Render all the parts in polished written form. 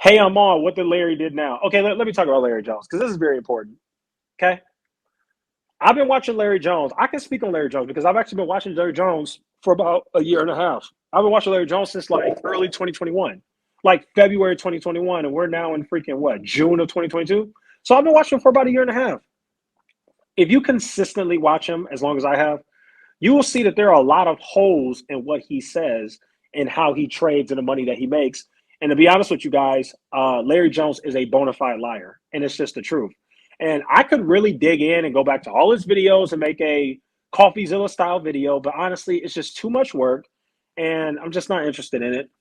Hey, I'm on. What did Larry did now? Okay, let me talk about Larry Jones because this is very important. Okay, I've been watching Larry Jones. I can speak on Larry Jones because I've actually been watching Larry Jones for about a year and a half. I've been watching Larry Jones since like early 2021, like February 2021, and we're now in freaking what, June of 2022. So I've been watching him for about a year and a half. If you consistently watch him as long as I have, you will see that there are a lot of holes in what he says and how he trades and the money that he makes. And to be honest with you guys, Larry Jones is a bona fide liar, and it's just the truth. And I could really dig in and go back to all his videos and make a CoffeeZilla style video, but honestly, it's just too much work, and I'm just not interested in it.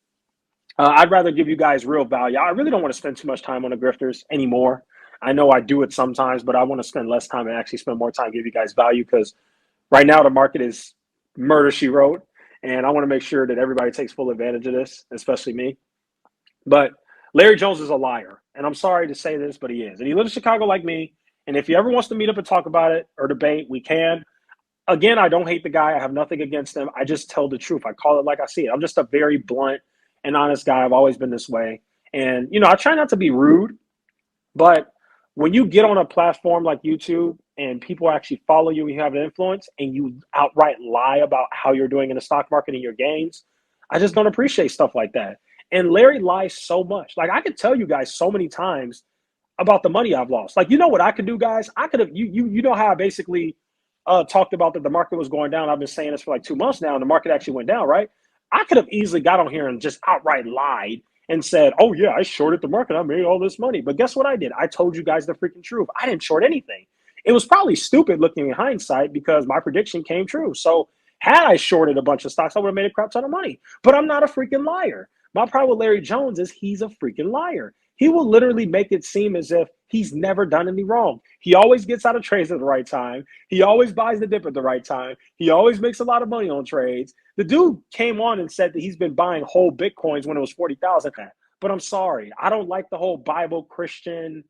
I'd rather give you guys real value. I really don't want to spend too much time on the grifters anymore. I know I do it sometimes, but I want to spend less time and actually spend more time give you guys value because right now the market is murder she wrote, and I want to make sure that everybody takes full advantage of this, especially me. But Larry Jones is a liar, and I'm sorry to say this, but he is, and he lives in Chicago like me. And if he ever wants to meet up and talk about it or debate, we can. Again, I don't hate the guy. I have nothing against him. I just tell the truth. I call it like I see it. I'm just a very blunt and honest guy. I've always been this way, and I try not to be rude, but when you get on a platform like YouTube and people actually follow you and you have an influence and you outright lie about how you're doing in the stock market and your gains, I just don't appreciate stuff like that. And Larry lies so much. Like I could tell you guys so many times about the money I've lost. Like you know what I could do, guys? I could have you know how I basically talked about that the market was going down. I've been saying this for like 2 months now, and the market actually went down, right? I could have easily got on here and just outright lied and said, "Oh yeah, I shorted the market. I made all this money." But guess what I did? I told you guys the freaking truth. I didn't short anything. It was probably stupid looking in hindsight because my prediction came true. So had I shorted a bunch of stocks, I would have made a crap ton of money. But I'm not a freaking liar. My problem with Larry Jones is he's a freaking liar. He will literally make it seem as if he's never done any wrong. He always gets out of trades at the right time. He always buys the dip at the right time. He always makes a lot of money on trades. The dude came on and said that he's been buying whole Bitcoins when it was 40,000. But I'm sorry, I don't like the whole Bible Christian,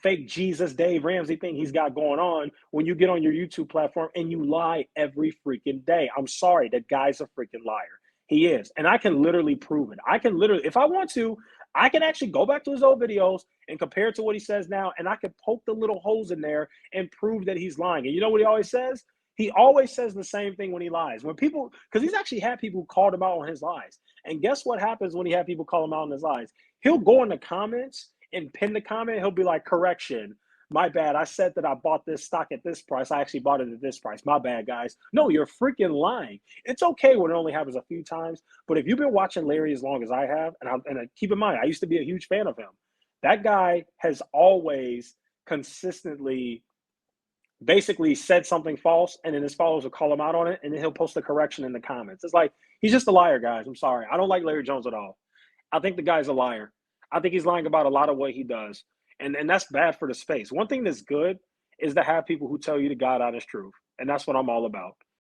fake Jesus Dave Ramsey thing he's got going on when you get on your YouTube platform and you lie every freaking day. I'm sorry, that guy's a freaking liar. He is. And I can literally prove it. I can literally, if I want to, I can actually go back to his old videos and compare it to what he says now, and I can poke the little holes in there and prove that he's lying. And you know what he always says? He always says the same thing when he lies. When people, because he's actually had people who called him out on his lies. And guess what happens when he had people call him out on his lies? He'll go in the comments and pin the comment. He'll be like, correction, my bad. I said that I bought this stock at this price. I actually bought it at this price. My bad, guys. No, you're freaking lying. It's okay when it only happens a few times. But if you've been watching Larry as long as I have, and keep in mind, I used to be a huge fan of him. That guy has always consistently basically said something false, and then his followers will call him out on it, and then he'll post a correction in the comments. It's like he's just a liar, guys. I'm sorry. I don't like Larry Jones at all. I think the guy's a liar. I think he's lying about a lot of what he does. And that's bad for the space. One thing that's good is to have people who tell you the God honest truth. And that's what I'm all about.